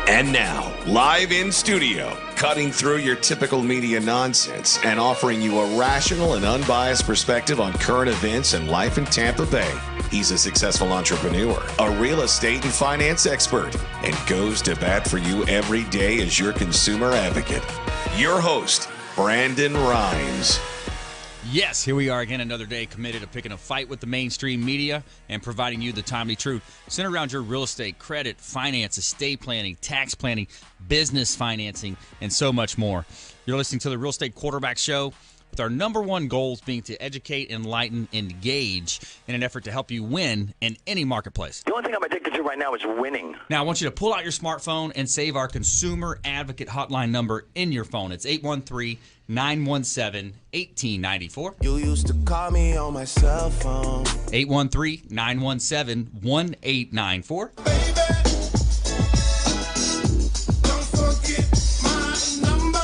And now, live in studio, cutting through your typical media nonsense and offering you a rational and unbiased perspective on current events and life in Tampa Bay. He's a successful entrepreneur, a real estate and finance expert, and goes to bat for you every day as your consumer advocate. Your host, Brandon Rhymes. Yes, here we are again, another day committed to picking a fight with the mainstream media and providing you the timely truth centered around your real estate, credit, finance, estate planning, tax planning, business financing, and so much more. You're listening to the Real Estate Quarterback Show, with our number one goals being to educate, enlighten, engage in an effort to help you win in any marketplace. The only thing I'm addicted to right now is winning. Now, I want you to pull out your smartphone and save our consumer advocate hotline number in your phone. It's 813-917-1894. You used to call me on my cell phone. 813-917-1894. Baby, don't forget my number.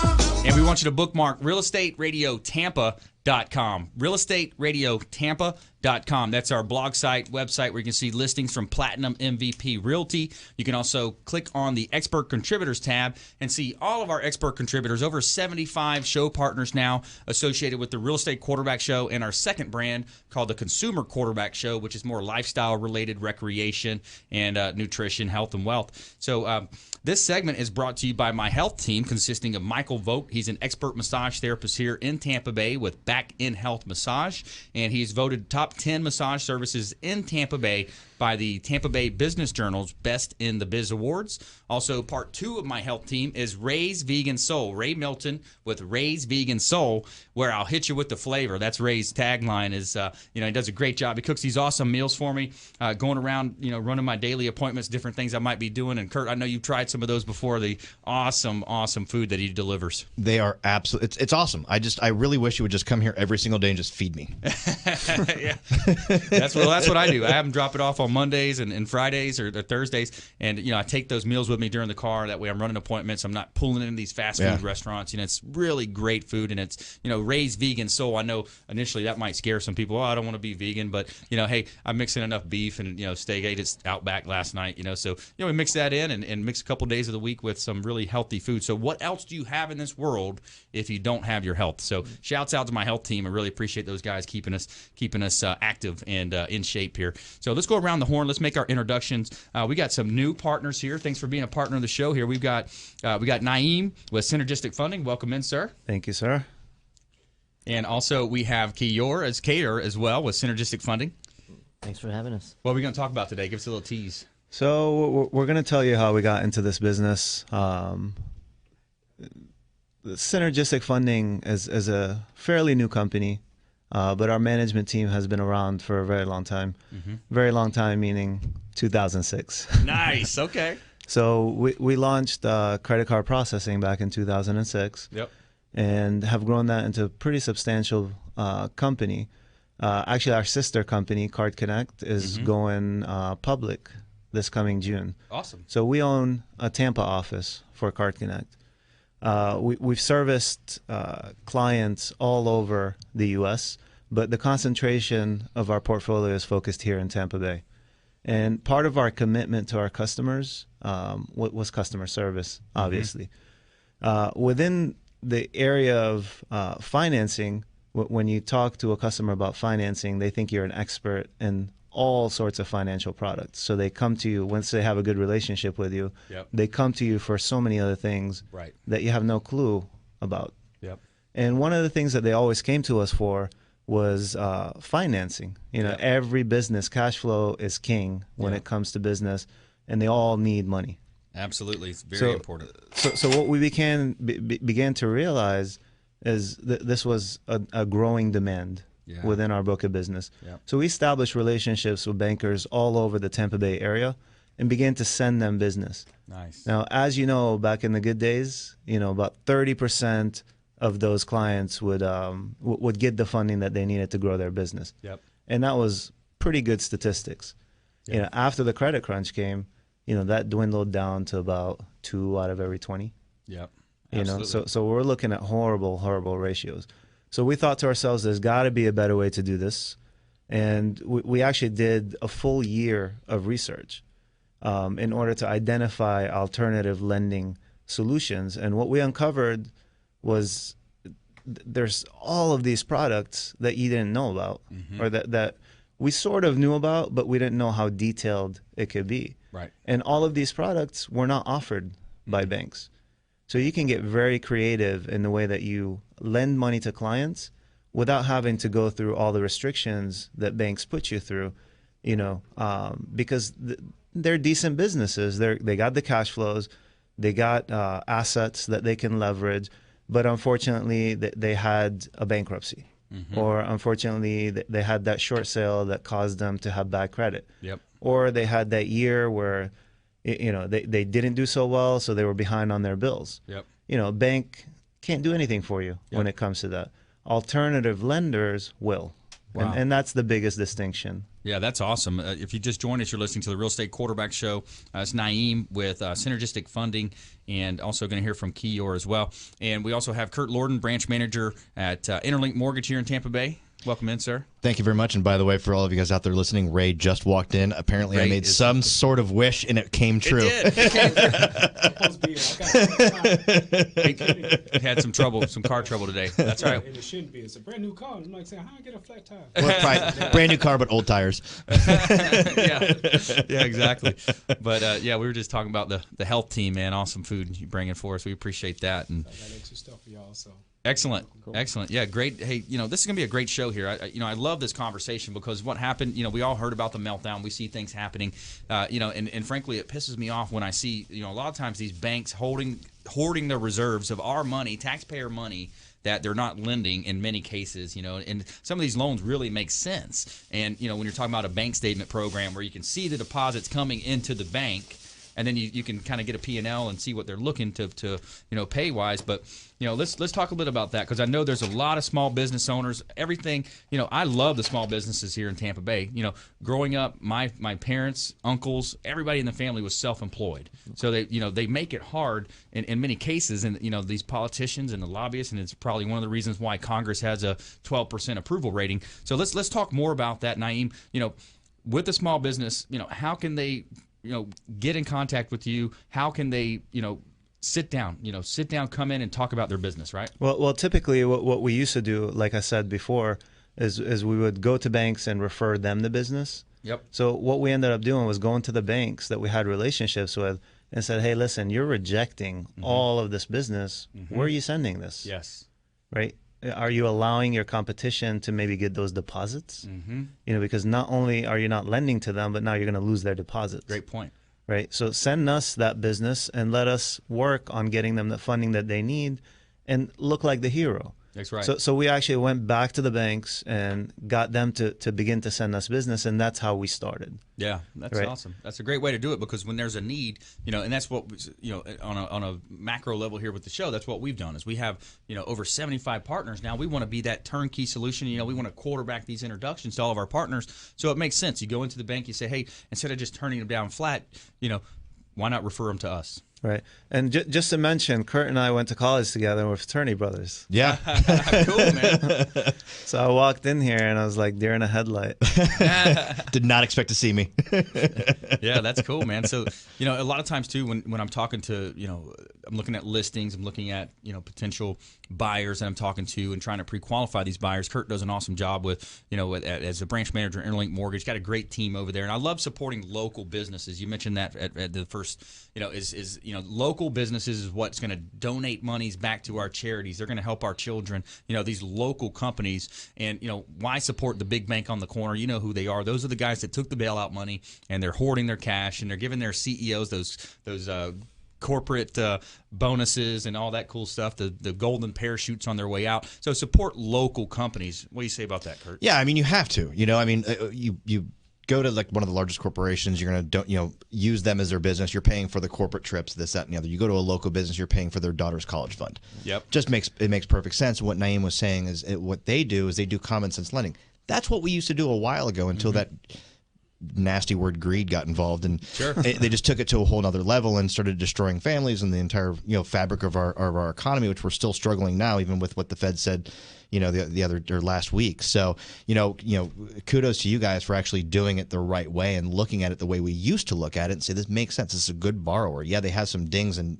And we want you to bookmark realestateradiotampa.com. Realestateradiotampa.com. That's our blog site, website, where you can see listings from Platinum MVP Realty. You can also click on the Expert Contributors tab and see all of our expert contributors, over 75 show partners now associated with the Real Estate Quarterback Show, and our second brand called the Consumer Quarterback Show, which is more lifestyle-related, recreation, and nutrition, health, and wealth. So this segment is brought to you by my health team, consisting of Michael Vogt. He's an expert massage therapist here in Tampa Bay with Back in Health Massage, and he's voted top 10 massage services in Tampa Bay by the Tampa Bay Business Journal's Best in the Biz Awards. Also, part two of my health team is Ray's Vegan Soul. Ray Milton with Ray's Vegan Soul, where I'll hit you with the flavor. That's Ray's tagline. Is he does a great job. He cooks these awesome meals for me, going around, running my daily appointments, different things I might be doing. And Kurt, I know you've tried some of those before. The awesome food that he delivers. They are absolutely. It's awesome. I really wish you would just come here every single day and just feed me. Yeah, that's what I do. I have them drop it off on Mondays and Fridays or Thursdays, and I take those meals with me during the car. That way I'm running appointments. I'm not pulling in these fast food restaurants. It's really great food, and it's Ray's Vegan Soul. I know initially that might scare some people. Oh, I don't want to be vegan, but hey, I'm mixing enough beef and steak. I ate it Outback last night. So we mix that in and mix a couple days of the week with some really healthy food. So what else do you have in this world if you don't have your health? So shouts out to my health team. I really appreciate those guys keeping us active and in shape here. So let's go around the horn. Let's make our introductions. We got some new partners here. Thanks for being a partner of the show here. We got Naim with Synergistic Funding. Welcome in, sir. Thank you, sir. And also we have Keyur as well with Synergistic Funding. Thanks for having us. What are we going to talk about today? Give us a little tease. So we're going to tell you how we got into this business. Synergistic Funding is a fairly new company. But our management team has been around for a very long time. Mm-hmm. Very long time, meaning 2006. Nice. Okay. So we launched credit card processing back in 2006. Yep. And have grown that into a pretty substantial company. Actually, our sister company, Card Connect, is going public this coming June. Awesome. So we own a Tampa office for Card Connect. We've serviced clients all over the U.S., but the concentration of our portfolio is focused here in Tampa Bay. And part of our commitment to our customers was customer service, obviously. Within the area of financing, when you talk to a customer about financing, they think you're an expert in all sorts of financial products. So they come to you once they have a good relationship with you. Yep. They come to you for so many other things that you have no clue about. Yep. And one of the things that they always came to us for was financing. Every business, cash flow is king when it comes to business, and they all need money. Absolutely, it's very important. So what we began to realize is that this was a growing demand within our book of business. Yep. So we established relationships with bankers all over the Tampa Bay area and began to send them business. Nice. Now, as you know, back in the good days, about 30% of those clients would get the funding that they needed to grow their business. Yep. And that was pretty good statistics. Yep. After the credit crunch came, that dwindled down to about 2 out of every 20. Yep. So we're looking at horrible ratios. So we thought to ourselves, there's got to be a better way to do this. And we actually did a full year of research. in order to identify alternative lending solutions. And what we uncovered was there's all of these products that you didn't know about, or that we sort of knew about, but we didn't know how detailed it could be. Right. And all of these products were not offered by banks. So you can get very creative in the way that you lend money to clients without having to go through all the restrictions that banks put you through, because they're decent businesses. They got the cash flows, they got assets that they can leverage, but unfortunately they had a bankruptcy, or unfortunately they had that short sale that caused them to have bad credit, or they had that year where they didn't do so well, so they were behind on their bills. Bank can't do anything for you when it comes to that. Alternative lenders will. Wow. And that's the biggest distinction. Yeah, that's awesome. If you just joined us, you're listening to the Real Estate Quarterback Show. It's Naim with Synergistic Funding, and also going to hear from Keyur as well. And we also have Cort Lorden, branch manager at Interlink Mortgage here in Tampa Bay. Welcome in, sir. Thank you very much. And by the way, for all of you guys out there listening, Ray just walked in. Apparently, Ray I made some sort of wish, and it came true. It did. He had some car trouble today. That's right. And it shouldn't be. It's a brand new car. I'm like saying, how I get a flat tire? Well, brand new car, but old tires. yeah, exactly. But we were just talking about the health team, man. Awesome food you bringing for us. We appreciate that. And I got extra stuff for y'all, so. Excellent. Excellent. Yeah, great. Hey, this is going to be a great show here. I love this conversation because what happened, we all heard about the meltdown. We see things happening, and frankly, it pisses me off when I see, a lot of times these banks hoarding their reserves of our money, taxpayer money, that they're not lending in many cases, and some of these loans really make sense. And, when you're talking about a bank statement program where you can see the deposits coming into the bank, and then you can kind of get a P&L and see what they're looking to pay wise. But let's talk a little bit about that, because I know there's a lot of small business owners. Everything, I love the small businesses here in Tampa Bay. Growing up, my parents, uncles, everybody in the family was self-employed. So they make it hard in many cases, and these politicians and the lobbyists, and it's probably one of the reasons why Congress has a 12% approval rating. So let's talk more about that, Naim. With the small business, how can they get in contact with you? How can they, sit down, come in and talk about their business, right? Well, typically what we used to do, like I said before, is we would go to banks and refer them the business. Yep. So what we ended up doing was going to the banks that we had relationships with and said, hey, listen, you're rejecting all of this business. Where are you sending this? Yes. Right? Are you allowing your competition to maybe get those deposits? Because not only are you not lending to them, but now you're going to lose their deposits. Great point. Right. So send us that business and let us work on getting them the funding that they need and look like the hero. That's right. So we actually went back to the banks and got them to begin to send us business, and that's how we started. Yeah, that's awesome. That's a great way to do it, because when there's a need, and that's what, on a macro level here with the show, that's what we've done is we have, over 75 partners now. We want to be that turnkey solution. We want to quarterback these introductions to all of our partners. So it makes sense. You go into the bank, you say, hey, instead of just turning them down flat, why not refer them to us? Right. And just to mention, Cort and I went to college together and we're fraternity brothers. Yeah. Cool, man. So I walked in here and I was like deer in a headlight. Did not expect to see me. Yeah, that's cool, man. So, a lot of times too, when I'm talking to, I'm looking at listings, I'm looking at, potential buyers that I'm talking to and trying to pre-qualify these buyers. Cort does an awesome job with, as a branch manager at Interlink Mortgage, got a great team over there. And I love supporting local businesses. You mentioned that at the first, local businesses is what's going to donate monies back to our charities. They're going to help our children, these local companies. And, why support the big bank on the corner? You know who they are. Those are the guys that took the bailout money and they're hoarding their cash and they're giving their CEOs those corporate bonuses and all that cool stuff, the golden parachutes on their way out. So support local companies. What do you say about that, Cort? Yeah, I mean, you have to. You go to like one of the largest corporations, you're going to use them as their business. You're paying for the corporate trips, this, that, and the other. You go to a local business, you're paying for their daughter's college fund. Yep. It makes perfect sense. What Naim was saying is what they do is they do common sense lending. That's what we used to do a while ago until that nasty word greed got involved, and Sure. they just took it to a whole nother level and started destroying families and the entire fabric of our economy, which we're still struggling now, even with what the Fed said the other or last week. So kudos to you guys for actually doing it the right way and looking at it the way we used to look at it and say this makes sense. This is a good borrower. Yeah, they have some dings and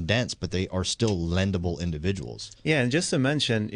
dents, but they are still lendable individuals. Yeah, and just to mention,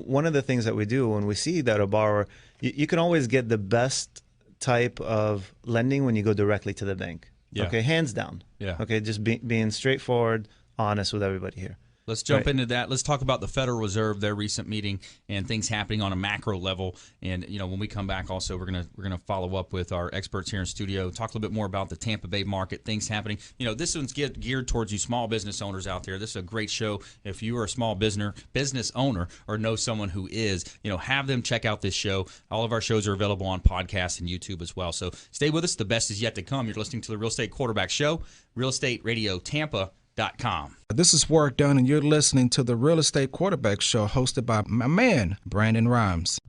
one of the things that we do when we see that a borrower, you can always get the best type of lending when you go directly to the bank. Yeah. Okay, hands down. Yeah. Okay, just being straightforward, honest with everybody here. Let's jump into that. Let's talk about the Federal Reserve, their recent meeting, and things happening on a macro level. And when we come back, also we're gonna follow up with our experts here in studio, talk a little bit more about the Tampa Bay market, things happening. This one's geared towards you small business owners out there. This is a great show. If you are a small business owner or know someone who is, have them check out this show. All of our shows are available on podcast and YouTube as well. So stay with us. The best is yet to come. You're listening to the Real Estate Quarterback Show, Real Estate Radio Tampa. This is Work Done, and you're listening to the Real Estate Quarterback Show hosted by my man, Brandon Rhymes.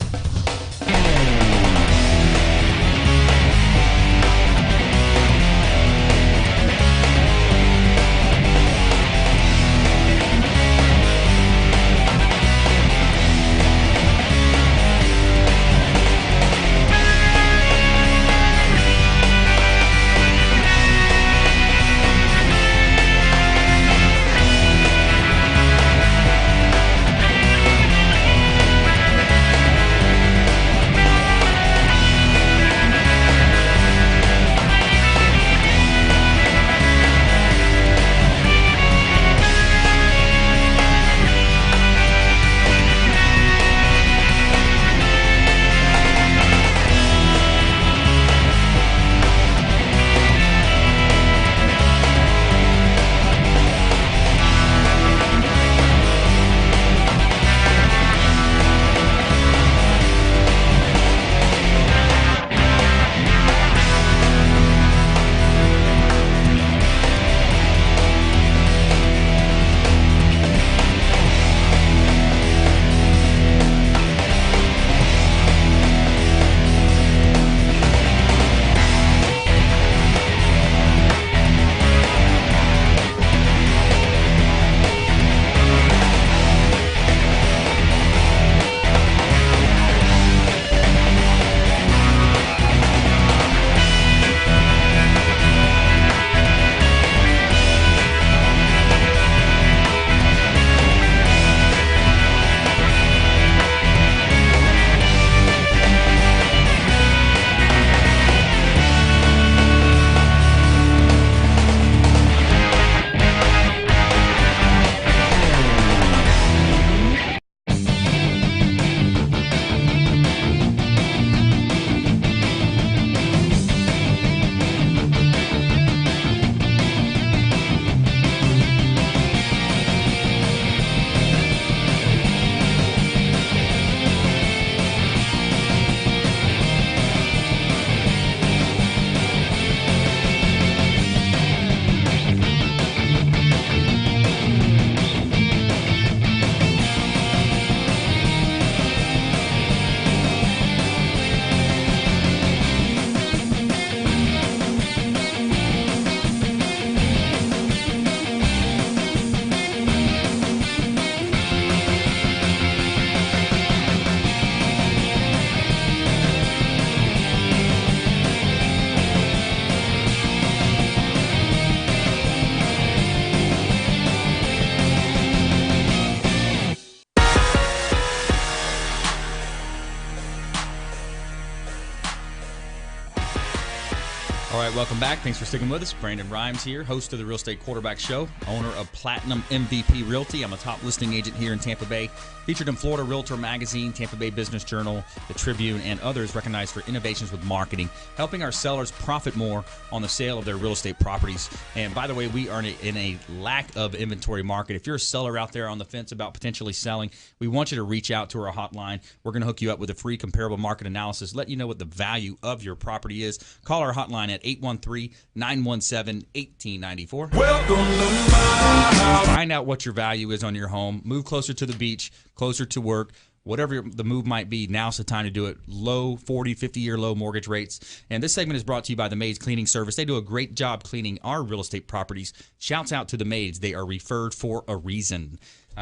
All right, welcome back. Thanks for sticking with us. Brandon Rhymes here, host of the Real Estate Quarterback Show, owner of Platinum MVP Realty. I'm a top listing agent here in Tampa Bay, featured in Florida Realtor Magazine, Tampa Bay Business Journal, the Tribune, and others, recognized for innovations with marketing, helping our sellers profit more on the sale of their real estate properties. And by the way, we are in a lack of inventory market. If you're a seller out there on the fence about potentially selling, we want you to reach out to our hotline. We're going to hook you up with a free comparable market analysis, let you know what the value of your property is. Call our hotline at 813-917-1894. Welcome to my house. Find out what your value is on your home. Move closer to the beach, closer to work. whatever the move might be, now's the time to do it. Low 40, 50-year low mortgage rates. And this segment is brought to you by the Maids Cleaning Service. They do a great job cleaning our real estate properties. Shouts out to the Maids. They are referred for a reason.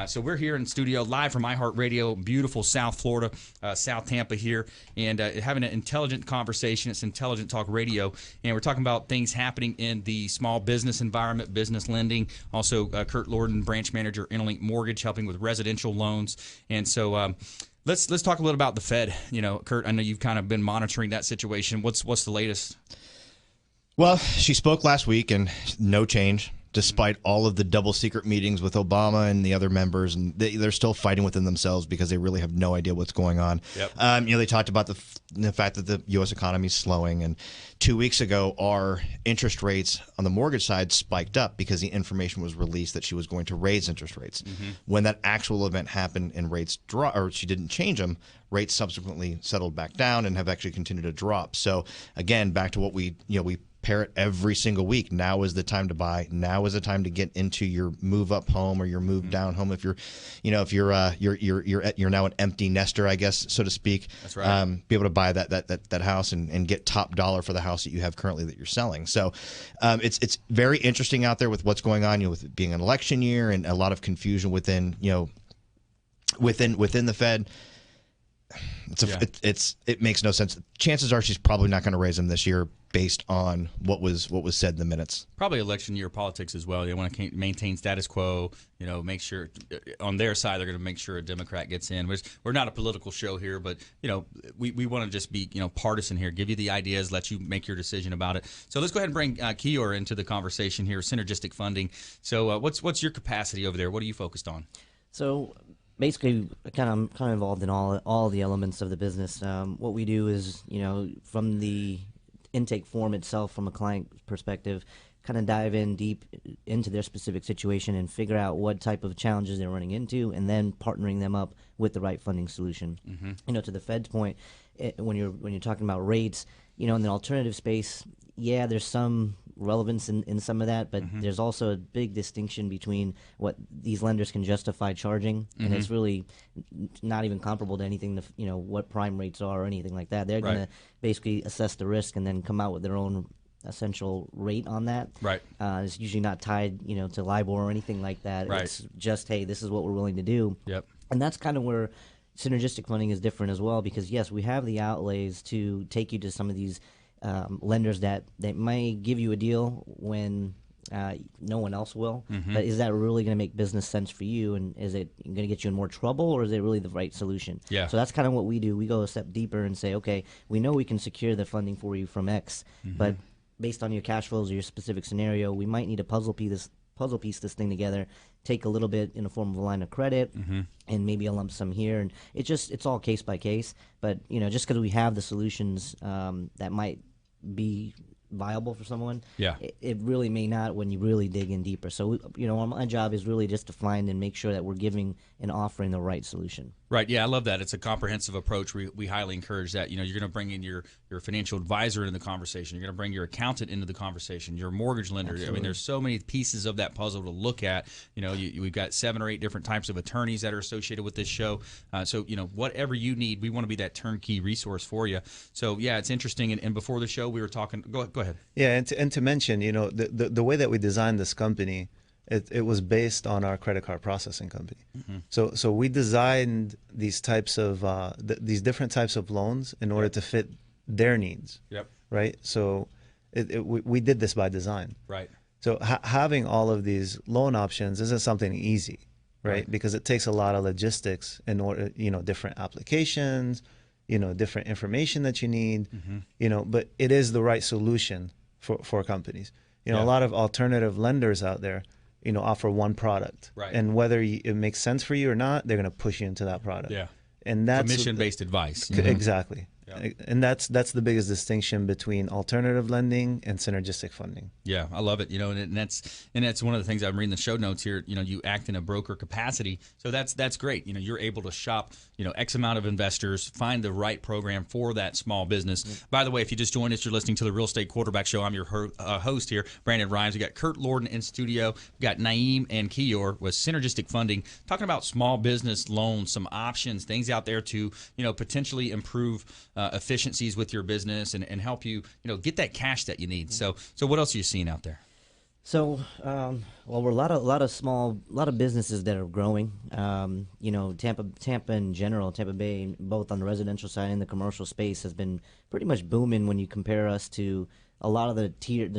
So we're here in studio live from iHeartRadio, beautiful South Florida, South Tampa here, and having an intelligent conversation. It's Intelligent Talk Radio, and we're talking about things happening in the small business environment, business lending. Also, Cort Lorden, branch manager, Interlink Mortgage, helping with residential loans. And so let's talk a little about the Fed. You know, Cort, I know you've kind of been monitoring that situation. What's the latest? Well, she spoke last week, and no change. Despite all of the double secret meetings with Obama and the other members, and they're still fighting within themselves because they really have no idea what's going on. Yep. They talked about the fact that the U.S. economy is slowing, and 2 weeks ago, our interest rates on the mortgage side spiked up because the information was released that she was going to raise interest rates. Mm-hmm. When that actual event happened and rates or she didn't change them, rates subsequently settled back down and have actually continued to drop. So again, back to what we parrot every single week. Now is the time to buy. Now is the time to get into your move up home or your move down home. If you're now an empty nester, I guess, so to speak. That's right. Be able to buy that house and get top dollar for the house that you have currently that you're selling. So it's very interesting out there with what's going on. With it being an election year and a lot of confusion within the Fed. It makes no sense. Chances are she's probably not going to raise them this year based on what was said in the minutes. Probably election year politics as well. They want to maintain status quo. Make sure on their side they're going to make sure a Democrat gets in. We're not a political show here, but we want to just be partisan here. Give you the ideas, let you make your decision about it. So let's go ahead and bring Keyur into the conversation here. Synergistic Funding. So what's your capacity over there? What are you focused on? So basically, I'm kind of involved in all the elements of the business. What we do is, from the intake form itself, from a client perspective, kind of dive in deep into their specific situation and figure out what type of challenges they're running into, and then partnering them up with the right funding solution. Mm-hmm. To the Fed's point, when you're talking about rates, in the alternative space, yeah, there's some relevance in some of that, but there's also a big distinction between what these lenders can justify charging, and it's really not even comparable to anything what prime rates are or anything like that. They're going to basically assess the risk and then come out with their own essential rate on that. Right. It's usually not tied to LIBOR or anything like that. Right. It's just, hey, this is what we're willing to do. Yep. And that's kind of where synergistic funding is different as well, because yes, we have the outlays to take you to some of these lenders that may give you a deal when no one else will. But is that really going to make business sense for you? And is it going to get you in more trouble, or is it really the right solution? Yeah. So that's kind of what we do. We go a step deeper and say, okay, we know we can secure the funding for you from X, but based on your cash flows or your specific scenario, we might need to puzzle piece this thing together, take a little bit in the form of a line of credit, and maybe a lump sum here. And it's all case by case. But just because we have the solutions that might be viable for someone, it really may not when you really dig in deeper. So my job is really just to find and make sure that we're giving and offering the right solution. Right. Yeah, I love that. It's a comprehensive approach. We highly encourage that. You're going to bring in your financial advisor into the conversation. You're going to bring your accountant into the conversation, your mortgage lender. Absolutely. I mean, there's so many pieces of that puzzle to look at. We've got 7 or 8 different types of attorneys that are associated with this show. So whatever you need, we want to be that turnkey resource for you. So, yeah, it's interesting. And before the show, we were talking. Go ahead. Yeah, and to mention, the way that we designed this company, it was based on our credit card processing company. So we designed these types of these different types of loans in order to fit their needs. Yep. Right. So we did this by design. Right. So having all of these loan options isn't something easy, right? Because it takes a lot of logistics in order, different applications, different information that you need, but it is the right solution for companies. A lot of alternative lenders out there, offer one product, right? And whether it makes sense for you or not, they're going to push you into that product. Yeah. And that's commission-based advice. Exactly. And that's the biggest distinction between alternative lending and synergistic funding. Yeah, I love it. And that's one of the things I'm reading the show notes here. You act in a broker capacity, so that's great. You're able to shop X amount of investors, find the right program for that small business. By the way, if you just joined us, you're listening to the Real Estate Quarterback Show. I'm your host here, Brandon Rhymes. We got Cort Lorden in studio. We got Naim and Keyur with Synergistic Funding, talking about small business loans, some options, things out there to potentially improve efficiencies with your business and help you get that cash that you need. So what else are you seeing out there? So, we're a lot of businesses that are growing. Tampa in general, Tampa Bay, both on the residential side and the commercial space, has been pretty much booming when you compare us to a lot of the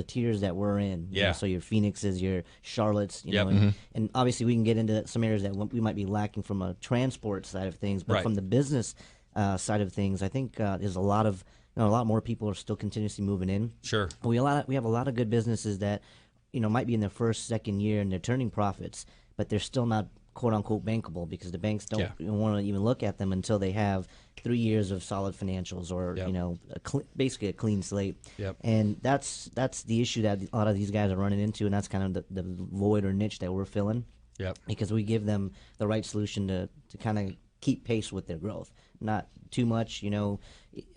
tiers that we're in. Yeah. So your Phoenixes, your Charlottes, Yep. and obviously we can get into some areas that we might be lacking from a transport side of things, but Right. from the business side of things, I think there's a lot more people are still continuously moving in. Sure. We have a lot of good businesses that might be in their first, second year and they're turning profits, but they're still not quote unquote bankable because the banks don't want to even look at them until they have 3 years of solid financials or basically a clean slate. Yep. And that's the issue that a lot of these guys are running into, and that's kind of the void or niche that we're filling. Yep. Because we give them the right solution to kind of keep pace with their growth, not too much.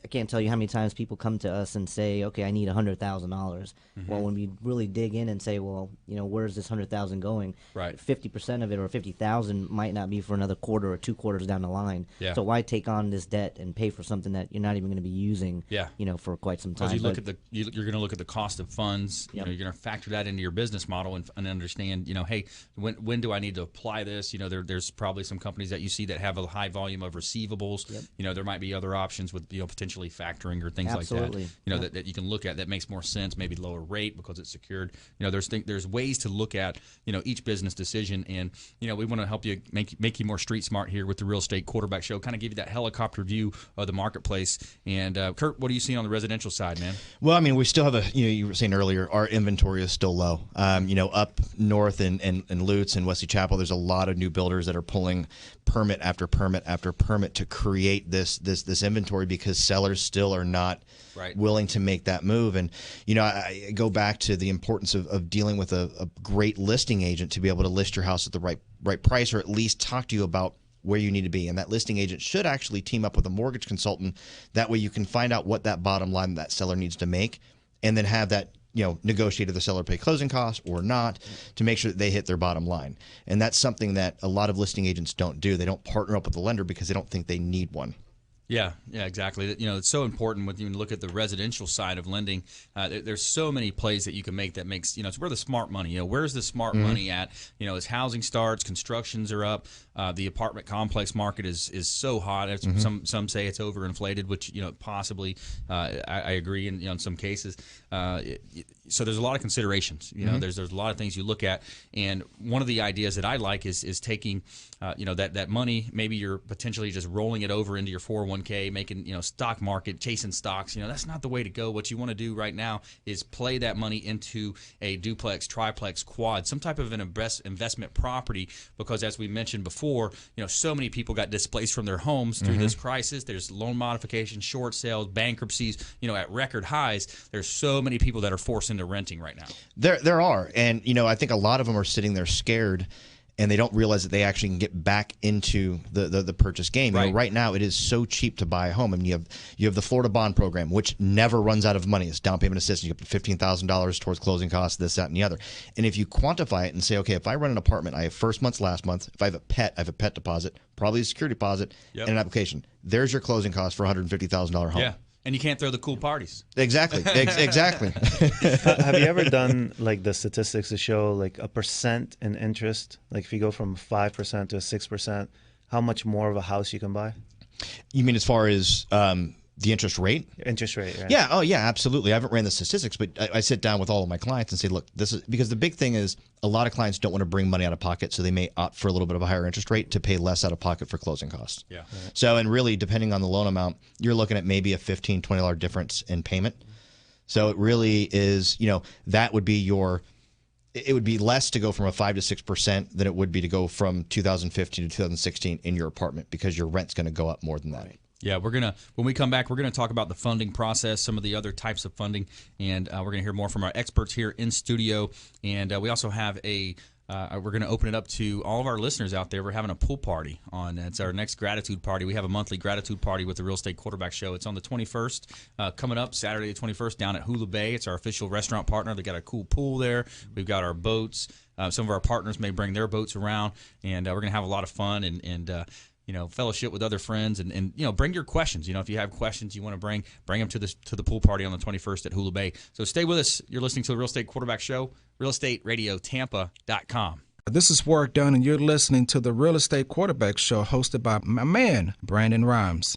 I can't tell you how many times people come to us and say, okay, I need $100,000. Well, when we really dig in and say, well, where's this 100,000 going? Right. 50% of it or 50,000 might not be for another quarter or 2 quarters down the line. Yeah. So why take on this debt and pay for something that you're not even going to be using? Yeah. For quite some time. Because you're going to look at the cost of funds. Yep. You're going to factor that into your business model and understand. Hey, when do I need to apply this? There's probably some companies that you see that have a high volume of receivables. Yep. There might be other options with potentially factoring or things Absolutely. like that. That you can look at that makes more sense. Maybe lower rate because it's secured. There's ways to look at each business decision, and we want to help you make you more street smart here with the Real Estate Quarterback Show. Kind of give you that helicopter view of the marketplace. And Curt, what are you seeing on the residential side, man? Well, I mean, we still have you were saying earlier, our inventory is still low. Up north in Lutz and Wesley Chapel, there's a lot of new builders that are pulling permit after permit after permit to create this inventory because sellers still are not willing to make that move. And I go back to the importance of dealing with a great listing agent to be able to list your house at the right price, or at least talk to you about where you need to be. And that listing agent should actually team up with a mortgage consultant. That way you can find out what that bottom line that seller needs to make, and then have that negotiate if the seller pay closing costs or not to make sure that they hit their bottom line. And that's something that a lot of listing agents don't do. They don't partner up with the lender because they don't think they need one. Yeah, exactly. It's so important when you look at the residential side of lending. There's so many plays that you can make that makes, it's where the smart money, where's the smart money at? As housing starts, constructions are up, the apartment complex market is so hot. Some say it's overinflated, which, possibly, I agree in some cases. So there's a lot of considerations, there's a lot of things you look at. And one of the ideas that I like is taking, that money, maybe you're potentially just rolling it over into your 401k, making, stock market, chasing stocks. That's not the way to go. What you want to do right now is play that money into a duplex, triplex, quad, some type of an investment property, because as we mentioned before, so many people got displaced from their homes through this crisis. There's loan modifications, short sales, bankruptcies, at record highs. There's so many people that are forced into renting right now. There are. And, I think a lot of them are sitting there scared, and they don't realize that they actually can get back into the purchase game. Right now, it is so cheap to buy a home. I mean, you have the Florida bond program, which never runs out of money. It's down payment assistance. You get $15,000 towards closing costs, this, that, and the other. And if you quantify it and say, okay, if I rent an apartment, I have first month's, last month. If I have a pet, I have a pet deposit, probably a security deposit, and an application. There's your closing cost for a $150,000 home. Yeah. And you can't throw the cool parties. Exactly. Exactly. Have you ever done the statistics to show a percent in interest? Like if you go from 5% to 6%, how much more of a house you can buy? You mean as far as the interest rate? Interest rate, right? Yeah. Oh, yeah, absolutely. I haven't ran the statistics, but I sit down with all of my clients and say, look, this is because the big thing is a lot of clients don't want to bring money out of pocket, so they may opt for a little bit of a higher interest rate to pay less out of pocket for closing costs. Yeah. Right. So, and really, depending on the loan amount, you're looking at maybe a $15, $20 difference in payment. So it really is, that would be it would be less to go from a 5 to 6% than it would be to go from 2015 to 2016 in your apartment, because your rent's going to go up more than that. Yeah, when we come back, we're gonna talk about the funding process, some of the other types of funding, and we're gonna hear more from our experts here in studio. And we also have we're going to open it up to all of our listeners out there. We're having a pool party on. It's our next gratitude party. We have a monthly gratitude party with the Real Estate Quarterback Show. It's on the 21st, coming up Saturday the 21st down at Hula Bay. It's our official restaurant partner. They got a cool pool there. We've got our boats. Some of our partners may bring their boats around, and we're going to have a lot of fun and fellowship with other friends, and bring your questions. If you have questions you want to bring them to the pool party on the 21st at Hula Bay. So stay with us. You're listening to the Real Estate Quarterback Show, realestateradiotampa.com. This is Work Done, and you're listening to the Real Estate Quarterback Show, hosted by my man, Brandon Rhymes.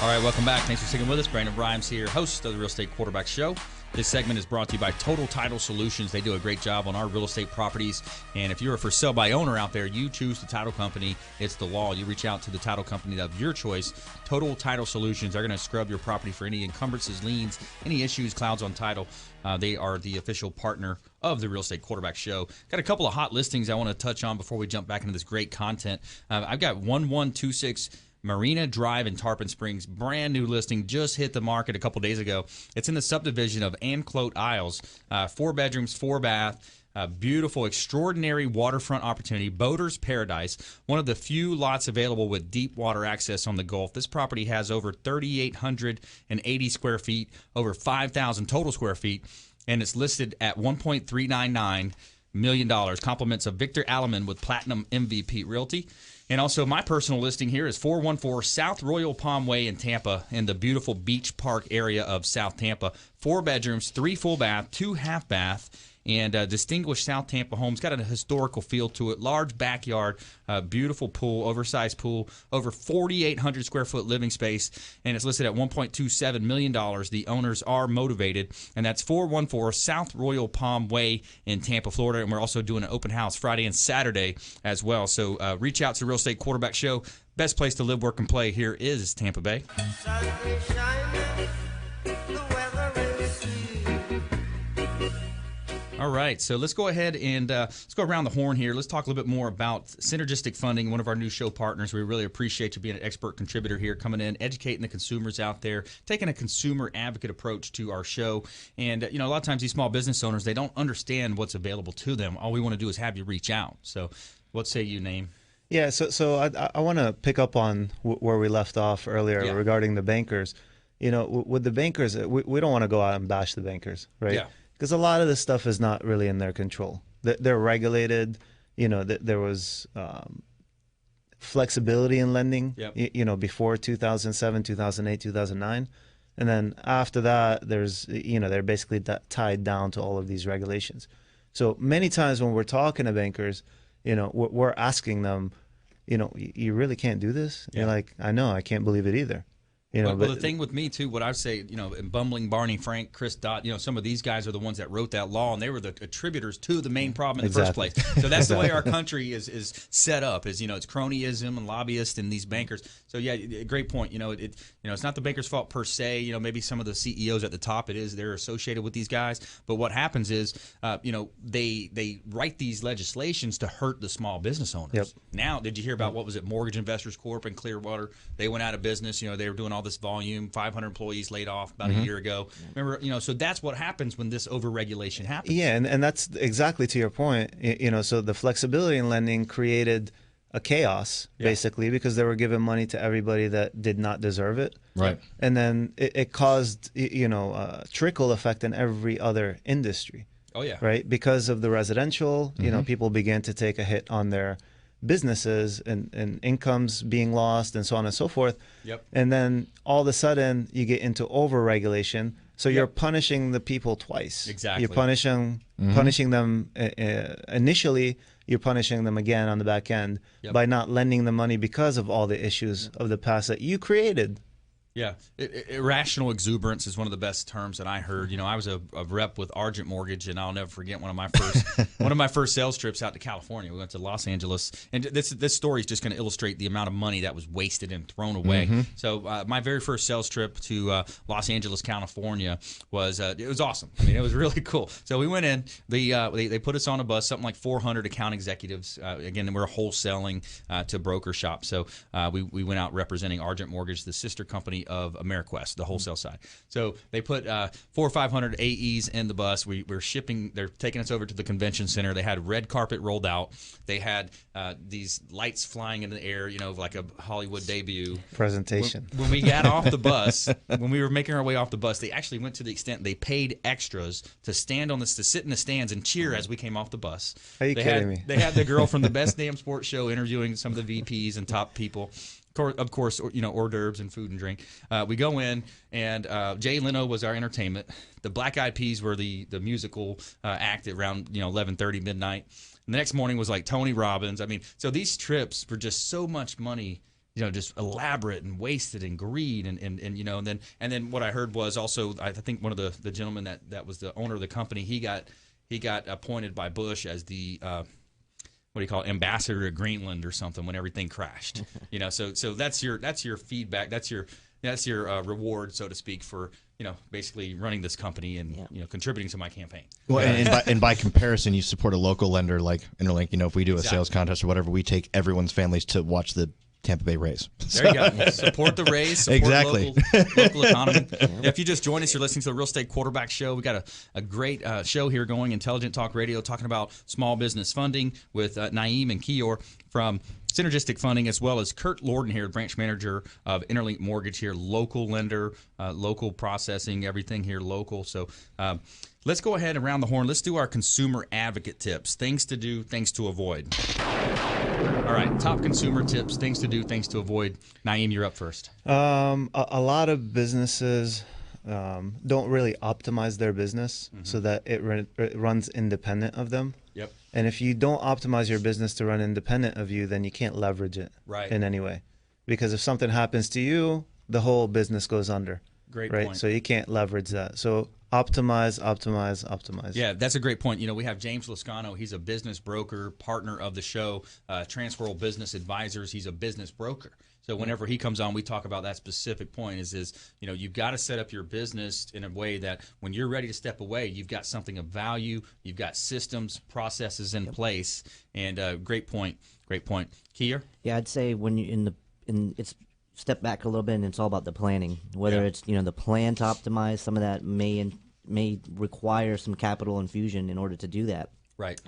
All right, welcome back. Thanks for sticking with us. Brandon Rhymes here, host of the Real Estate Quarterback Show. This segment is brought to you by Total Title Solutions. They do a great job on our real estate properties. And if you're a for sale by owner out there, you choose the title company. It's the law. You reach out to the title company of your choice. Total Title Solutions. They're going to scrub your property for any encumbrances, liens, any issues, clouds on title. They are the official partner of the Real Estate Quarterback Show. Got a couple of hot listings I want to touch on before we jump back into this great content. I've got 1126 Marina Drive in Tarpon Springs, brand new listing, just hit the market a couple days ago. It's in the subdivision of Anclote Isles, 4 bedrooms, 4 bath. Beautiful, extraordinary waterfront opportunity, boater's paradise. One of the few lots available with deep water access on the Gulf. This property has over 3,880 square feet, over 5,000 total square feet, and it's listed at $1.399 million. Compliments of Victor Alleman with Platinum MVP Realty. And also my personal listing here is 414 South Royal Palm Way in Tampa, in the beautiful beach park area of South Tampa. 4 bedrooms, 3 full bath, 2 half bath. and distinguished South Tampa homes. Got a historical feel to it. Large backyard, beautiful pool, oversized pool, over 4,800 square foot living space, and it's listed at $1.27 million. The owners are motivated, and that's 414 South Royal Palm Way in Tampa, Florida. And we're also doing an open house Friday and Saturday as well. So reach out to Real Estate Quarterback Show. Best place to live, work, and play here is Tampa Bay. All right, so let's go ahead and let's go around the horn here. Let's talk a little bit more about Synergistic Funding, one of our new show partners. We really appreciate you being an expert contributor here, coming in, educating the consumers out there, taking a consumer advocate approach to our show. And, a lot of times these small business owners, they don't understand what's available to them. All we want to do is have you reach out. So what say you, Naim? Yeah, so I want to pick up on where we left off earlier regarding the bankers. With the bankers, we don't want to go out and bash the bankers, right? Yeah. Because a lot of this stuff is not really in their control. They're regulated. There was flexibility in lending, before 2007, 2008, 2009. And then after that, they're basically tied down to all of these regulations. So many times when we're talking to bankers, we're asking them, you really can't do this? Yeah. You're like, I know, I can't believe it either. Well, the thing with me, too, what I would say, in Bumbling, Barney, Frank, Chris Dott, some of these guys are the ones that wrote that law, and they were the attributors to the main problem in the first place. So that's the way our country is set up, it's cronyism and lobbyists and these bankers. So, yeah, great point. It's not the banker's fault per se. Maybe some of the CEOs at the top, they're associated with these guys. But what happens is, they write these legislations to hurt the small business owners. Yep. Now, did you hear about, what was it, Mortgage Investors Corp. and Clearwater? They went out of business. They were doing all this volume, 500 employees laid off about a year ago. Remember, so that's what happens when this overregulation happens. Yeah, and that's exactly to your point. So the flexibility in lending created a chaos, basically, because they were giving money to everybody that did not deserve it. Right. And then it caused, a trickle effect in every other industry. Oh, yeah. Right? Because of the residential, people began to take a hit on their businesses and incomes being lost and so on and so forth. Yep. And then all of a sudden you get into over-regulation. So you're punishing the people twice. Exactly. You're punishing them initially. You're punishing them again on the back end by not lending them money because of all the issues of the past that you created. Yeah, irrational exuberance is one of the best terms that I heard. I was a rep with Argent Mortgage, and I'll never forget one of my first sales trips out to California. We went to Los Angeles, and this story is just going to illustrate the amount of money that was wasted and thrown away. So my very first sales trip to Los Angeles, California was it was awesome. I mean, it was really cool. So we went in. They put us on a bus, something like 400 account executives. Again, we're wholesaling to broker shops. So we went out representing Argent Mortgage, the sister company of AmeriQuest, the wholesale side. So they put 400 or 500 AEs in the bus. We're shipping. They're taking us over to the convention center. They had red carpet rolled out. They had these lights flying in the air, like a Hollywood debut Presentation. When we got off the bus, when we were making our way off the bus, they actually went to the extent they paid extras to sit in the stands and cheer as we came off the bus. Are you kidding me? They had the girl from the Best Damn Sports Show interviewing some of the VPs and top people. Of course, hors d'oeuvres and food and drink. We go in, and Jay Leno was our entertainment. The Black Eyed Peas were the musical act at around 11:30 midnight. And the next morning was like Tony Robbins. I mean, so these trips were just so much money, just elaborate and wasted and greed and then what I heard was also, I think one of the gentlemen that was the owner of the company, he got appointed by Bush as the what do you call it, ambassador to Greenland or something when everything crashed. So that's your feedback. That's your reward, so to speak, for basically running this company and contributing to my campaign. Well, and by comparison, you support a local lender like Interlink. If we do a sales contest or whatever, we take everyone's families to watch the Tampa Bay Rays. There you go. Support the Rays. Support exactly. Local economy. If you just joined us, you're listening to the Real Estate Quarterback Show. We got a great show here going, Intelligent Talk Radio, talking about small business funding with Naim and Keyur from Synergistic Funding, as well as Cort Lorden here, branch manager of Interlink Mortgage here, local lender, local processing, everything here local. So let's go ahead around the horn. Let's do our consumer advocate tips, things to do, things to avoid. All right, top consumer tips, things to do, things to avoid. Naim, you're up first. A lot of businesses don't really optimize their business so that it runs independent of them. Yep. And if you don't optimize your business to run independent of you, then you can't leverage it in any way. Because if something happens to you, the whole business goes under. Great right? point. So you can't leverage that. So optimize. Yeah, that's a great point. You know, we have James Lascano. He's a business broker, partner of the show, Transworld Business Advisors. He's a business broker. So whenever he comes on, we talk about that specific point is you know, you've got to set up your business in a way that when you're ready to step away, you've got something of value, you've got systems, processes in place. And great point. Keyur? Yeah, I'd say when you it's step back a little bit, and it's all about the planning. Whether it's, you know, the plan to optimize, some of that may require some capital infusion in order to do that. Right.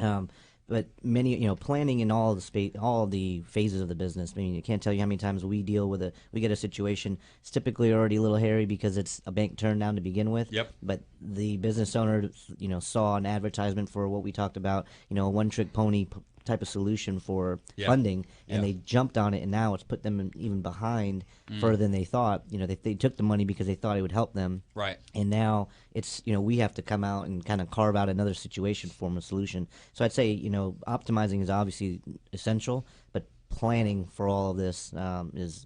But many, you know, planning in all the phases of the business. I mean, I can't tell you how many times we get a situation. It's typically already a little hairy because it's a bank turn down to begin with. Yep. But the business owner, you know, saw an advertisement for what we talked about, you know, a one-trick pony type of solution for funding, and they jumped on it, and now it's put them even behind further than they thought. You know, they took the money because they thought it would help them, right? And now it's, you know, we have to come out and kind of carve out another situation for them, a solution. So I'd say, you know, optimizing is obviously essential, but planning for all of this is,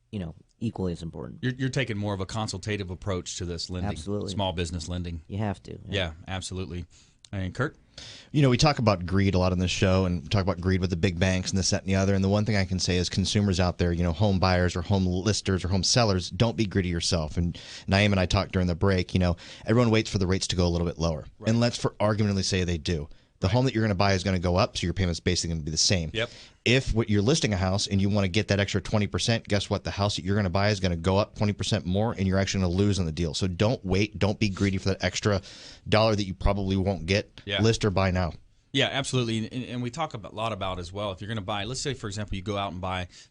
you know, equally as important. You're taking more of a consultative approach to this lending, absolutely, small business lending. You have to. Yeah, absolutely. And Kurt? You know, we talk about greed a lot on this show, and talk about greed with the big banks and this, that, and the other. And the one thing I can say is consumers out there, you know, home buyers or home listers or home sellers, don't be greedy yourself. And Naim and I talked during the break, you know, everyone waits for the rates to go a little bit lower. Right. And let's, for argumently say they do. The home that you're going to buy is going to go up, so your payment's basically going to be the same. Yep. If you're listing a house and you want to get that extra 20%, guess what? The house that you're going to buy is going to go up 20% more, and you're actually going to lose on the deal. So don't wait. Don't be greedy for that extra dollar that you probably won't get. Yeah. List or buy now. Yeah, absolutely. And we talk a lot about as well. If you're going to buy, let's say, for example, you go out and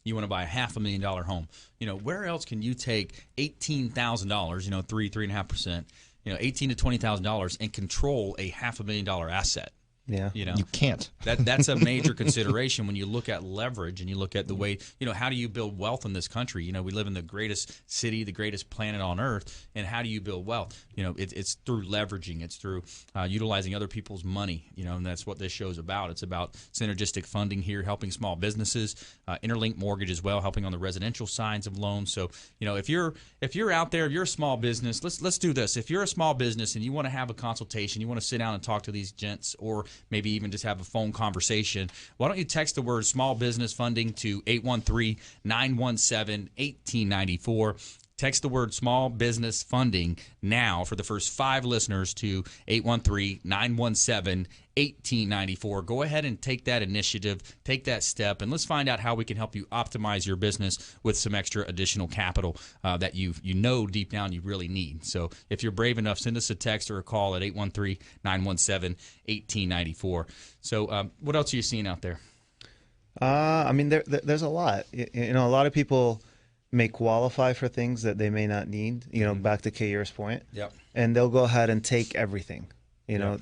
you want to buy a $500,000 home. You know, where else can you take $18,000, you know, 3.5%, you know, $18,000 to $20,000 and control a $500,000 asset? Yeah. You know, you can't. That's a major consideration when you look at leverage and you look at the way, you know, how do you build wealth in this country? You know, we live in the greatest city, the greatest planet on earth, and how do you build wealth? You know, it's through leveraging, it's through utilizing other people's money, you know, and that's what this show's about. It's about synergistic funding here, helping small businesses, interlink mortgage as well, helping on the residential sides of loans. So, you know, if you're out there, if you're a small business, let's do this. If you're a small business and you want to have a consultation, you want to sit down and talk to these gents, or maybe even just have a phone conversation, why don't you text the word small business funding to 813-917-1894. Text the word small business funding now for the first 5 listeners to 813-917-1894. Go ahead and take that initiative, take that step, and let's find out how we can help you optimize your business with some extra additional capital that you know deep down you really need. So if you're brave enough, send us a text or a call at 813-917-1894. So what else are you seeing out there? I mean, there's a lot. You know, a lot of people may qualify for things that they may not need, you know, back to Keyur's point. Yep. And they'll go ahead and take everything. You know,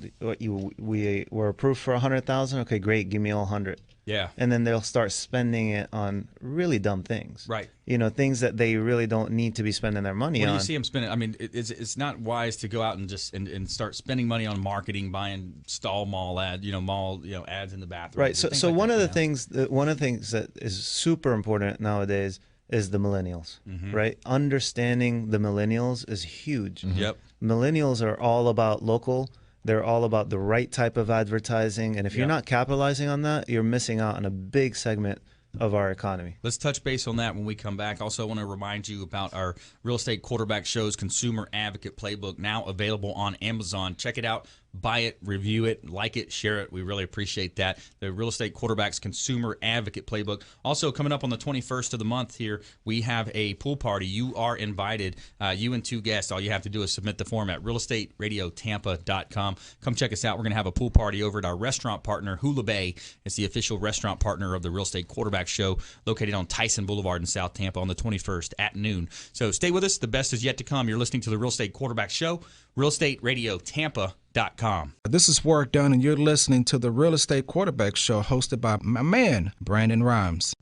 we were approved for $100,000. Okay, great. Give me all 100. Yeah. And then they'll start spending it on really dumb things. Right. You know, things that they really don't need to be spending their money on. When you see them spending, I mean, it's not wise to go out and just and start spending money on marketing, buying mall ads in the bathroom. Right. So one of the things that is super important nowadays is the millennials, right? Understanding the millennials is huge. Yep. Millennials are all about local. They're all about the right type of advertising. And if you're not capitalizing on that, you're missing out on a big segment of our economy. Let's touch base on that when we come back. Also, I want to remind you about our Real Estate Quarterback Show's Consumer Advocate Playbook, now available on Amazon. Check it out. Buy it, review it, like it, share it. We really appreciate that. The Real Estate Quarterback's Consumer Advocate Playbook. Also, coming up on the 21st of the month here, we have a pool party. You are invited. You and 2 guests. All you have to do is submit the form at realestateradiotampa.com. Come check us out. We're going to have a pool party over at our restaurant partner, Hula Bay. It's the official restaurant partner of the Real Estate Quarterback Show, located on Tyson Boulevard in South Tampa on the 21st at noon. So stay with us. The best is yet to come. You're listening to the Real Estate Quarterback Show, realestateradiotampa.com. This is Work Done, and you're listening to the Real Estate Quarterback Show, hosted by my man, Brandon Rhymes.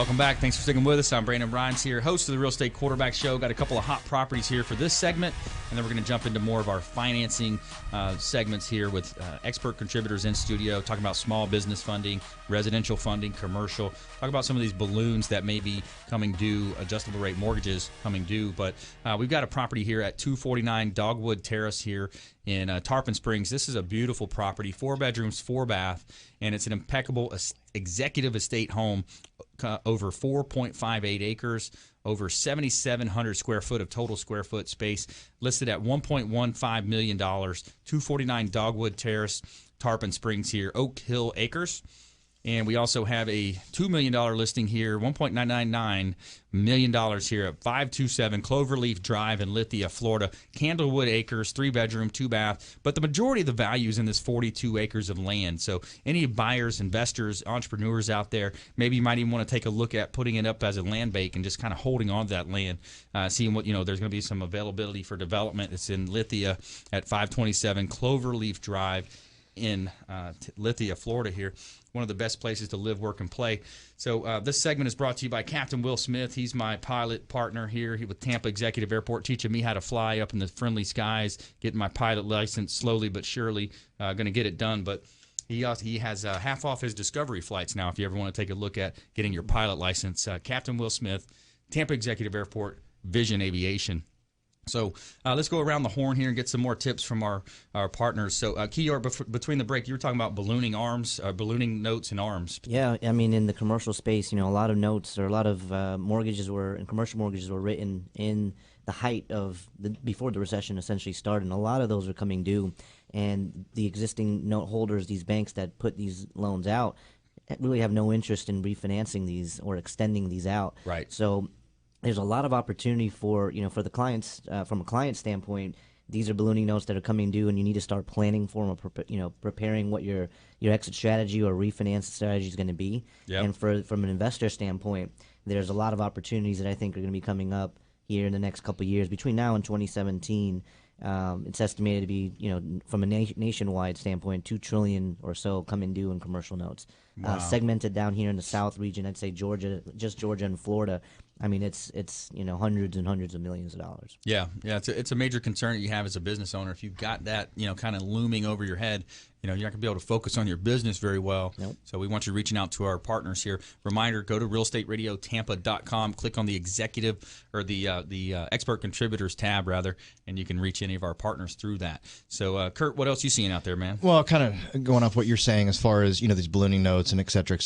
Welcome back. Thanks for sticking with us. I'm Brandon Rhines here, host of the Real Estate Quarterback Show. Got a couple of hot properties here for this segment, and then we're going to jump into more of our financing segments here with expert contributors in studio, talking about small business funding, residential funding, commercial. Talk about some of these balloons that may be coming due, adjustable rate mortgages coming due. But we've got a property here at 249 Dogwood Terrace here in Tarpon Springs. This is a beautiful property, 4 bedrooms, 4 bath, and it's an impeccable executive estate home, over 4.58 acres, over 7,700 square foot of total square foot space, listed at $1.15 million, 249 Dogwood Terrace, Tarpon Springs here, Oak Hill Acres. And we also have a $2 million listing here, $1.999 million here at 527 Cloverleaf Drive in Lithia, Florida. Candlewood Acres, 3 bedroom, 2 bath. But the majority of the value is in this 42 acres of land. So any buyers, investors, entrepreneurs out there, maybe you might even want to take a look at putting it up as a land bank and just kind of holding on to that land, seeing what, there's going to be some availability for development. It's in Lithia at 527 Cloverleaf Drive in Lithia, Florida here. One of the best places to live, work, and play. So this segment is brought to you by Captain Will Smith. He's my pilot partner here with Tampa Executive Airport, teaching me how to fly up in the friendly skies, getting my pilot license slowly but surely, going to get it done. But he has half off his Discovery flights now if you ever want to take a look at getting your pilot license. Captain Will Smith, Tampa Executive Airport, Vision Aviation. So let's go around the horn here and get some more tips from our partners. So, Keyur, between the break, you were talking about ballooning notes and arms. Yeah, I mean, in the commercial space, a lot of notes or a lot of commercial mortgages were written in the height of before the recession essentially started, and a lot of those are coming due. And the existing note holders, these banks that put these loans out, really have no interest in refinancing these or extending these out. Right. So there's a lot of opportunity for the clients, from a client standpoint. These are ballooning notes that are coming due, and you need to start planning for them, preparing what your exit strategy or refinance strategy is going to be. Yep. And from an investor standpoint, there's a lot of opportunities that I think are going to be coming up here in the next couple of years. Between now and 2017, it's estimated to be, from a nationwide standpoint, $2 trillion or so coming due in commercial notes. Wow. Segmented down here in the South region, I'd say Georgia and Florida. I mean, it's hundreds and hundreds of millions of dollars. Yeah, it's a major concern that you have as a business owner. If you've got that, kind of looming over your head, you're not going to be able to focus on your business very well. Nope. So we want you reaching out to our partners here. Reminder, go to realestateradiotampa.com, click on the executive or the expert contributors tab, rather, and you can reach any of our partners through that. So, Kurt, what else are you seeing out there, man? Well, kind of going off what you're saying as far as, these ballooning notes and et cetera,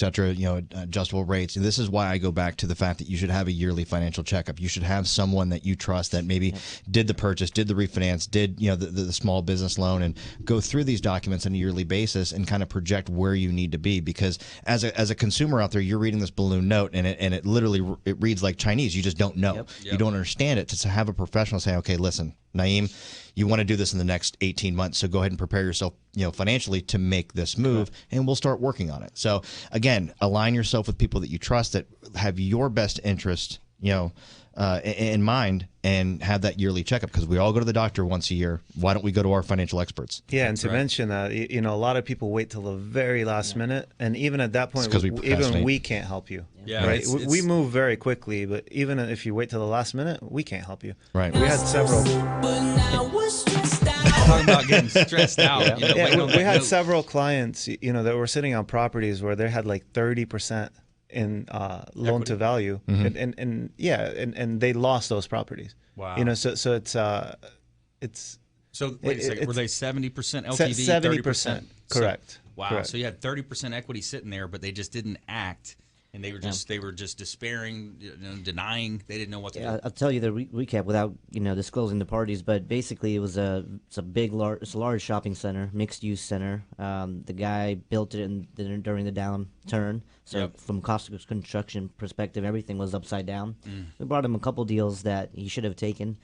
adjustable rates. And this is why I go back to the fact that you should have a yearly financial checkup. You should have someone that you trust that maybe did the purchase, did the refinance, did, the small business loan, and go through these documents on a yearly basis and kind of project where you need to be. Because as a consumer out there, you're reading this balloon note and it literally reads like Chinese. You just don't know. Yep. Yep. You don't understand it. To have a professional say, okay, listen, Naim, you want to do this in the next 18 months, so go ahead and prepare yourself, financially to make this move, and we'll start working on it. So again, align yourself with people that you trust that have your best interest, in mind, and have that yearly checkup, because we all go to the doctor once a year. Why don't we go to our financial experts? Yeah, and to mention that, a lot of people wait till the very last minute, and even at that point, even we can't help you. Yeah, right. We move very quickly, but even if you wait till the last minute, we can't help you. Right. We had several. Talking about getting stressed out. We had several clients, that were sitting on properties where they had like 30% in loan to value, and they lost those properties. Wow. So it's. So wait a second, were they 70% LTV? 70%, correct. Wow. Correct. So you had 30% equity sitting there, but they just didn't act. And they were just despairing, denying. They didn't know what to do. I'll tell you the recap without disclosing the parties, but basically it's a large shopping center, mixed use center. The guy built it during the downturn, so from cost of construction perspective, everything was upside down. We brought him a couple deals that he should have taken.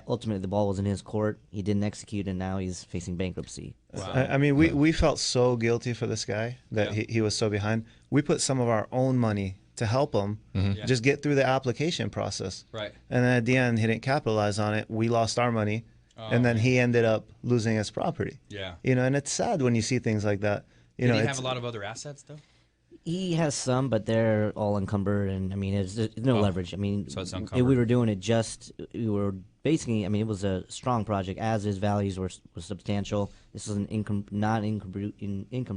Ultimately, the ball was in his court. He didn't execute, and now he's facing bankruptcy. Wow. I mean, we felt so guilty for this guy that he was so behind. We put some of our own money to help him just get through the application process. Right. And then at the end, he didn't capitalize on it. We lost our money, and then he ended up losing his property. Yeah. And it's sad when you see things like that. Did he have a lot of other assets, though? He has some, but they're all encumbered, and I mean, there's no leverage. I mean, So it's if unencumbered. we were doing it we were basically. I mean, it was a strong project as his values were substantial. This was an income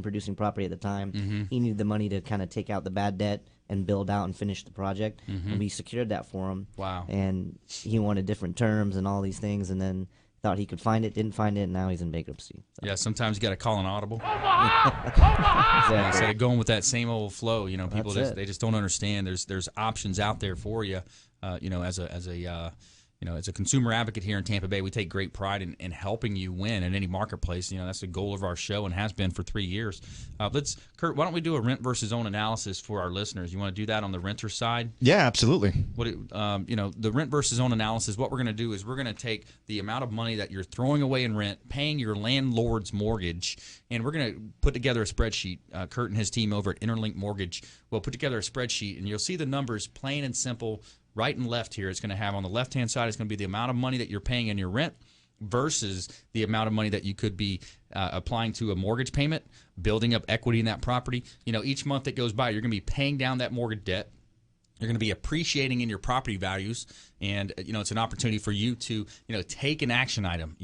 producing property at the time. Mm-hmm. He needed the money to kind of take out the bad debt and build out and finish the project, Mm-hmm. and we secured that for him. Wow. And he wanted different terms and all these things, and then thought he could find it, didn't find it, and now he's in bankruptcy. So. Yeah, sometimes you got to call an audible. Exactly. Instead of going with that same old flow, people That's it. they just don't understand. There's options out there for you. As a consumer advocate here in Tampa Bay, we take great pride in helping you win in any marketplace. That's the goal of our show and has been for 3 years. Kurt, why don't we do a rent versus own analysis for our listeners? You want to do that on the renter side? Yeah, absolutely. The rent versus own analysis. What we're going to do is we're going to take the amount of money that you're throwing away in rent, paying your landlord's mortgage, and we're going to put together a spreadsheet. Kurt and his team over at Interlink Mortgage will put together a spreadsheet, and you'll see the numbers plain and simple. Right and left here, it's going to have on the left-hand side, it's going to be the amount of money that you're paying in your rent versus the amount of money that you could be applying to a mortgage payment, building up equity in that property. Each month that goes by, you're going to be paying down that mortgage debt. You're going to be appreciating in your property values, and it's an opportunity for you to take an action item.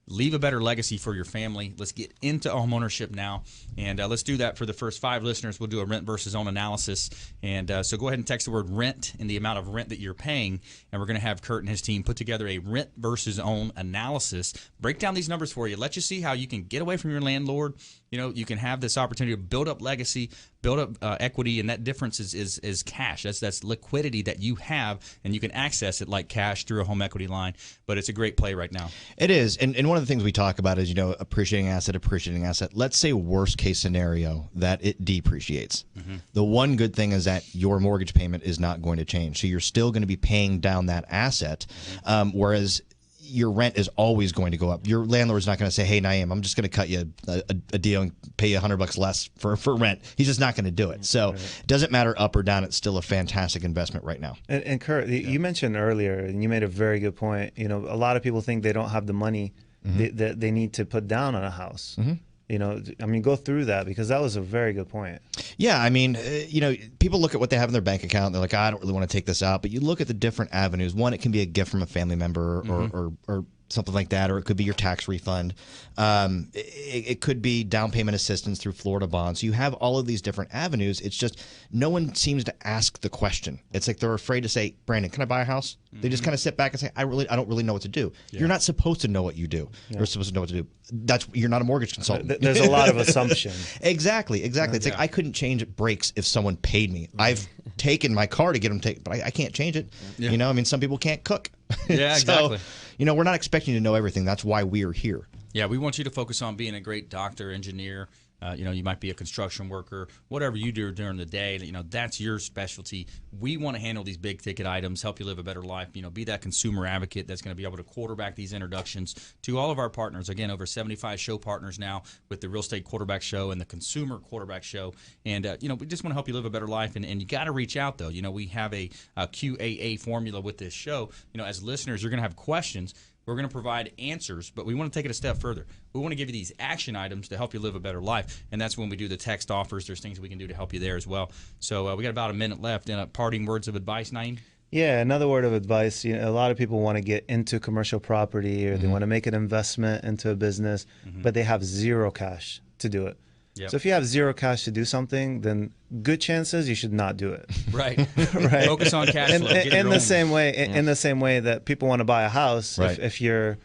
Leave a better legacy for your family. Let's get into homeownership now, and let's do that for the first 5 listeners. We'll do a rent versus own analysis, and so go ahead and text the word rent and the amount of rent that you're paying, and we're going to have Kurt and his team put together a rent versus own analysis, break down these numbers for you, let you see how you can get away from your landlord. You can have this opportunity to build up legacy, build up equity, and that difference is cash. That's liquidity that you have, and you can access it like cash through a home equity line. But it's a great play right now. It is, and one of the things we talk about is appreciating asset. Let's say worst case scenario that it depreciates. Mm-hmm. The one good thing is that your mortgage payment is not going to change, so you're still going to be paying down that asset, whereas your rent is always going to go up. Your landlord's not going to say, "Hey, Naim, I'm just going to cut you a deal and pay you $100 less for rent." He's just not going to do it. So it doesn't matter up or down. It's still a fantastic investment right now. And Kurt, you mentioned earlier, and you made a very good point. A lot of people think they don't have the money that they need to put down on a house. Mm-hmm. Go through that, because that was a very good point. Yeah, people look at what they have in their bank account. They're like, I don't really want to take this out. But you look at the different avenues. One, it can be a gift from a family member or something like that, or it could be your tax refund. It could be down payment assistance through Florida bonds. You have all of these different avenues. It's just no one seems to ask the question. It's like they're afraid to say, "Brandon, can I buy a house?" Mm-hmm. They just kind of sit back and say, I don't really know what to do. Yeah. You're not supposed to know what you do. Yeah. You're supposed to know what to do. You're not a mortgage consultant. There's a lot of assumption. Exactly. It's like I couldn't change brakes if someone paid me. I've taken my car to get them taken, but I can't change it. Yeah. Some people can't cook. Yeah, exactly. So, we're not expecting you to know everything. That's why we are here. Yeah, we want you to focus on being a great doctor, engineer. You might be a construction worker, whatever you do during the day. That's your specialty. We want to handle these big ticket items, help you live a better life. Be that consumer advocate that's going to be able to quarterback these introductions to all of our partners. Again, over 75 show partners now with the Real Estate Quarterback Show and the Consumer Quarterback Show. And we just want to help you live a better life. And you got to reach out though. We have a QAA formula with this show. As listeners, you're going to have questions. We're going to provide answers, but we want to take it a step further. We want to give you these action items to help you live a better life, and that's when we do the text offers. There's things we can do to help you there as well. So we got about a minute left. And parting words of advice, Naim? Yeah, another word of advice. A lot of people want to get into commercial property, or they want to make an investment into a business, but they have zero cash to do it. Yep. So if you have zero cash to do something, then good chances you should not do it. Right. Right. Focus on cash flow. In the same way that people want to buy a house, right. if you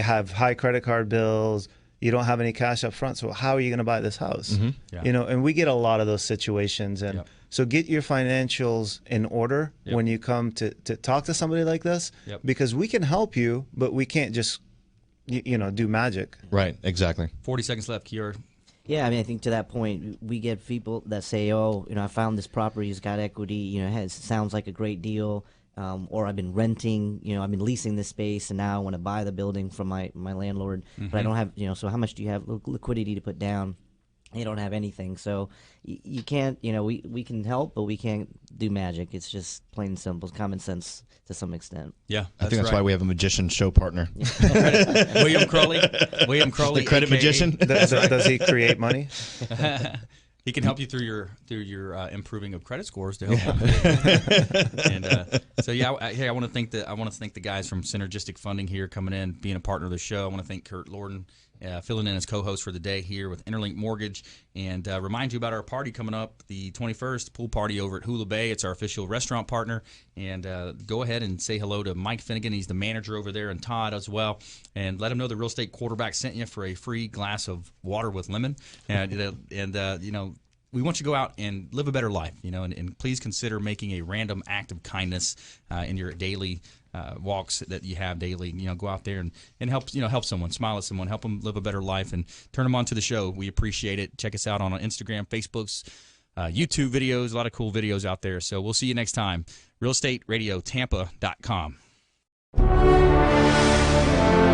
have high credit card bills, you don't have any cash up front, so how are you going to buy this house? Mm-hmm. Yeah. And we get a lot of those situations, and so get your financials in order when you come to talk to somebody like this, because we can help you, but we can't just do magic. Right. Exactly. 40 seconds left, Keyur. Yeah, I think to that point, we get people that say, "Oh, I found this property, it's got equity, sounds like a great deal," or I've been renting, I've been leasing this space, and now I want to buy the building from my landlord, but I don't have, so how much do you have liquidity to put down? You don't have anything, so you can't, we can help, but we can't do magic. It's just plain and simple, common sense to some extent. Yeah, I think that's why we have a magician show partner. William Crowley, the credit AKA. magician. Does he create money? He can help you through your improving of credit scores to help. And so yeah, I want to thank the guys from Synergistic Funding here coming in, being a partner of the show. I want to thank Cort Lorden filling in as co-host for the day here with Interlink Mortgage, and remind you about our party coming up the 21st, pool party over at Hula Bay. It's our official restaurant partner, and go ahead and say hello to Mike Finnegan. He's the manager over there, and Todd as well, and let him know the Real Estate Quarterback sent you for a free glass of water with lemon, and you know, we want you to go out and live a better life, you know, and please consider making a random act of kindness in your daily walks that you have daily. You know, go out there and help someone, smile at someone, help them live a better life, and turn them on to the show. We appreciate it. Check us out on Instagram, Facebook's, YouTube videos, a lot of cool videos out there. So we'll see you next time. RealEstateRadioTampa.com.